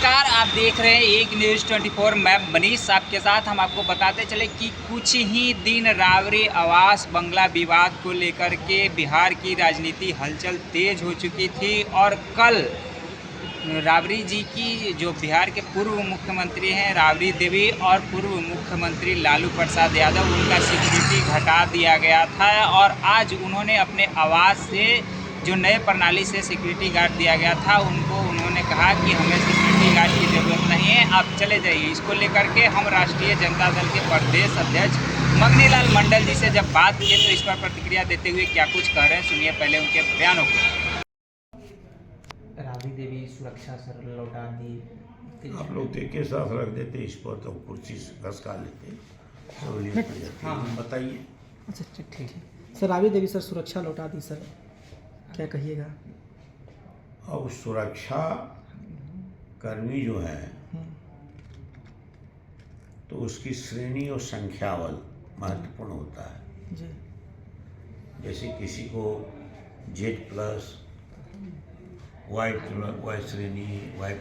नमस्कार, आप देख रहे हैं एक न्यूज़ 24। मैं मनीष आपके साथ। हम आपको बताते चले कि कुछ ही दिन राबड़ी आवास बंगला विवाद को लेकर के बिहार की राजनीति हलचल तेज हो चुकी थी और कल राबड़ी जी की जो बिहार के पूर्व मुख्यमंत्री हैं राबड़ी देवी और पूर्व मुख्यमंत्री लालू प्रसाद यादव, उनका सिक्योरिटी घटा दिया गया था और आज उन्होंने अपने आवास से जो नए प्रणाली से सिक्योरिटी गार्ड दिया गया था उन्होंने कहा कि हमें सिक्योरिटी गार्ड की ज़रूरत नहीं है, आप चले जाइए। इसको लेकर के हम राष्ट्रीय जनता दल के प्रदेश अध्यक्ष मगनीलाल मंडल जी से जब बात किए तो इस पर प्रतिक्रिया देते हुए क्या कुछ कह रहे हैं, सुनिए पहले उनके बयानों को। राबड़ी देवी सुरक्षा सर लौटा दी, आप लोग तो एक साथ रख देते, इस पर तो कुर्सी घसका लेते, सहूलियत हो जाती। हाँ बताइए। अच्छा ठीक है सर। राबड़ी देवी सर सुरक्षा लौटा दी सर, क्या कहिएगा? अब सुरक्षा कर्मी जो है तो उसकी श्रेणी और संख्याबल महत्वपूर्ण होता है जी। जैसे किसी को Z+, वाई श्रेणी, Y+,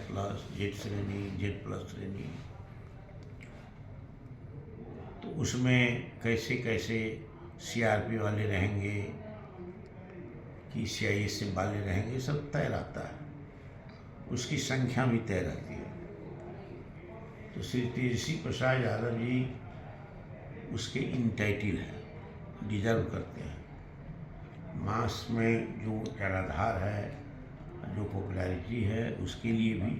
Z श्रेणी, Z+ श्रेणी, तो उसमें कैसे कैसे CRP वाले रहेंगे कि CISF वाले रहेंगे, सब तय रहता है, उसकी संख्या भी तय रहती है। तो श्री तेजस्वी प्रसाद यादव जी उसके इंटाइटिल हैं, डिजर्व करते हैं। मास में जो जनाधार है, जो पॉपुलैरिटी है, उसके लिए भी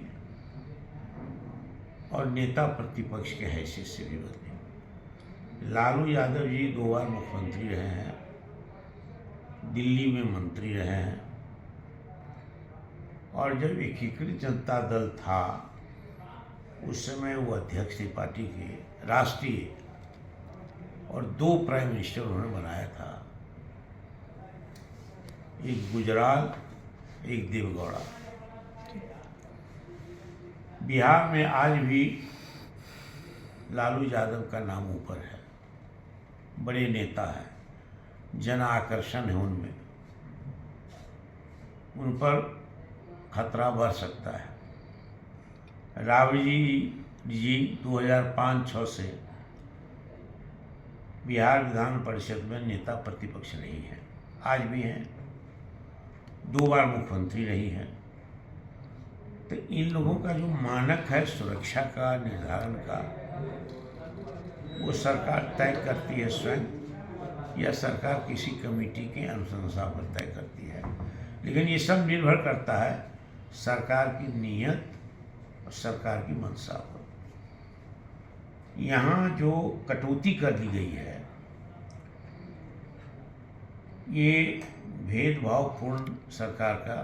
और नेता प्रतिपक्ष के हैसियत से भी बदले। लालू यादव जी 2 बार मुख्यमंत्री रहे हैं, दिल्ली में मंत्री रहे हैं और जब एकीकृत जनता दल था उस समय वो अध्यक्ष थे पार्टी के राष्ट्रीय, और 2 प्राइम मिनिस्टर उन्होंने बनाया था, एक गुजराल, एक देवगौड़ा। बिहार में आज भी लालू यादव का नाम ऊपर है, बड़े नेता हैं, जन आकर्षण है उनमें, उन पर खतरा बढ़ सकता है। राबड़ी जी 2005-06 से बिहार विधान परिषद में नेता प्रतिपक्ष रही हैं, आज भी हैं, 2 बार मुख्यमंत्री रही हैं। तो इन लोगों का जो मानक है सुरक्षा का, निर्धारण का, वो सरकार तय करती है स्वयं या सरकार किसी कमेटी के अनुशंसा पर तय करती है। लेकिन ये सब निर्भर करता है सरकार की नीयत और सरकार की मंशा पर। यहाँ जो कटौती कर दी गई है ये भेदभावपूर्ण सरकार का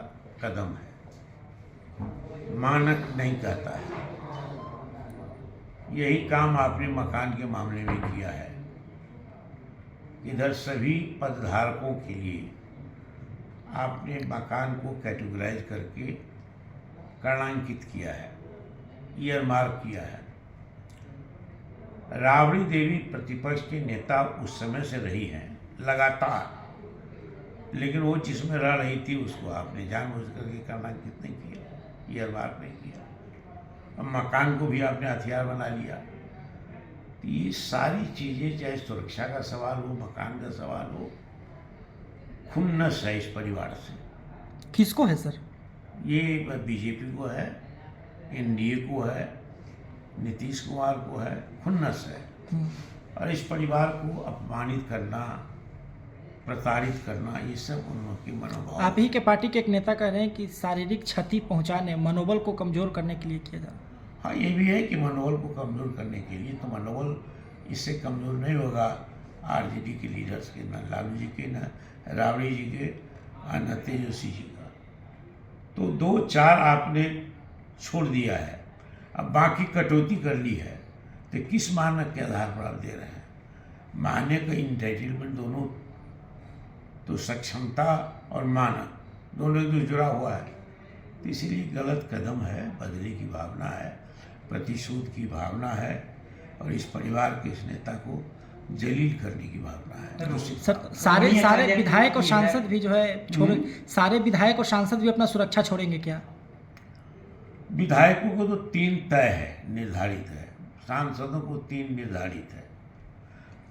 कदम है, मानक नहीं कहता है। यही काम आपने मकान के मामले में किया है। इधर सभी पदधारकों के लिए आपने मकान को कैटेगराइज करके कर्णांकित किया है, ईयर मार्क किया है। राबड़ी देवी प्रतिपक्ष के नेता उस समय से रही हैं लगातार, लेकिन वो जिसमें रह रही थी उसको आपने जानबूझ करके कर्णांकित नहीं किया, ईयर मार्क नहीं किया। अब मकान को भी आपने हथियार बना लिया। तो ये सारी चीज़ें, चाहे सुरक्षा का सवाल हो, मकान का सवाल हो, खुन्नस है इस परिवार से। किसको है सर? ये बीजेपी को है, NDA को है, नीतीश कुमार को है, खुन्नस है। और इस परिवार को अपमानित करना, प्रताड़ित करना, ये सब उन लोगों के मनोभाव। आप ही के पार्टी के एक नेता कह रहे हैं कि शारीरिक क्षति पहुंचाने, मनोबल को कमजोर करने के लिए किया जा रहा है। हाँ, ये भी है कि मनोबल को कमज़ोर करने के लिए, तो मनोबल इससे कमज़ोर नहीं होगा RJD के लीडर्स के, न लालू जी के, न राबड़ी जी के, न तेजस्वी जी का। तो 2-4 आपने छोड़ दिया है, अब बाकी कटौती कर ली है, तो किस मानक के आधार पर आप दे रहे हैं? मानक का इंटाइटलमेंट दोनों, तो सक्षमता और मानक दोनों एक दूसरे जुड़ा हुआ है। तो इसीलिए गलत कदम है, बदले की भावना है, प्रतिशोध की भावना है और इस परिवार के इस नेता को जलील करने की भावना है। सर सारे विधायक और सांसद भी जो है सारे विधायक और सांसद भी अपना सुरक्षा छोड़ेंगे क्या? विधायकों को तो 3 तय है, निर्धारित है, सांसदों को 3 निर्धारित है,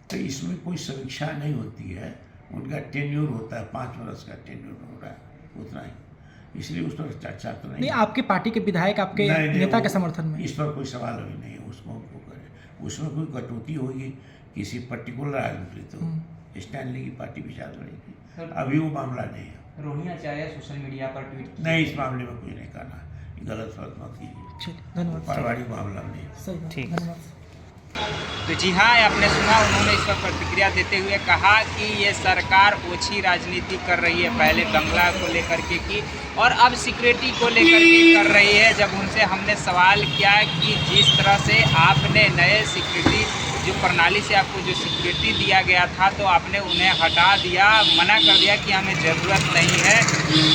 तो इसमें कोई समीक्षा नहीं होती है। उनका टेन्योर होता है, 5 वर्ष का टेन्योर हो रहा है, उतना ही, इसलिए उस पर चर्चा तो नहीं। आपकी पार्टी के विधायक आपके नेता के समर्थन में? इस पर कोई सवाल अभी नहीं है, उसको उनको करें। उसमें कोई कटौती होगी किसी पर्टिकुलर आदमी की तो स्टैनली की पार्टी विचार करेगी, अभी वो मामला नहीं है। रोहिणी सोशल मीडिया पर ट्वीट नहीं, इस मामले में कोई नहीं करना, गलत फर्ज मत कीजिए, धन्यवाद। पारिवारिक मामला नहीं। सही, ठीक। धन्यवाद। तो जी हाँ, आपने सुना, उन्होंने इस पर प्रतिक्रिया देते हुए कहा कि ये सरकार ओछी राजनीति कर रही है, पहले बंगला को लेकर के की और अब सिक्योरिटी को लेकर के कर रही है। जब उनसे हमने सवाल किया कि जिस तरह से आपने नए सिक्योरिटी जो प्रणाली से आपको जो सिक्योरिटी दिया गया था तो आपने उन्हें हटा दिया, मना कर दिया कि हमें ज़रूरत नहीं है,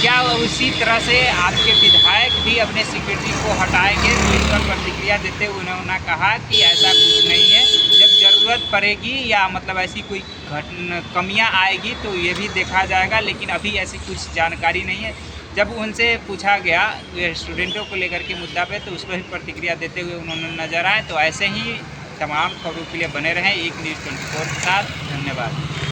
क्या उसी तरह से आपके विधायक भी अपने सिक्योरिटी को हटाएंगे? तो इस पर प्रतिक्रिया देते हुए उन्होंने कहा कि ऐसा कुछ नहीं है, जब ज़रूरत पड़ेगी या मतलब ऐसी कोई कमियां आएगी तो ये भी देखा जाएगा, लेकिन अभी ऐसी कुछ जानकारी नहीं है। जब उनसे पूछा गया स्टूडेंटों को लेकर के मुद्दा पे तो उस पर भी प्रतिक्रिया देते हुए उन्होंने नजर आए। तो ऐसे ही तमाम खबरों के लिए बने रहें एक न्यूज़ 24 के साथ। धन्यवाद।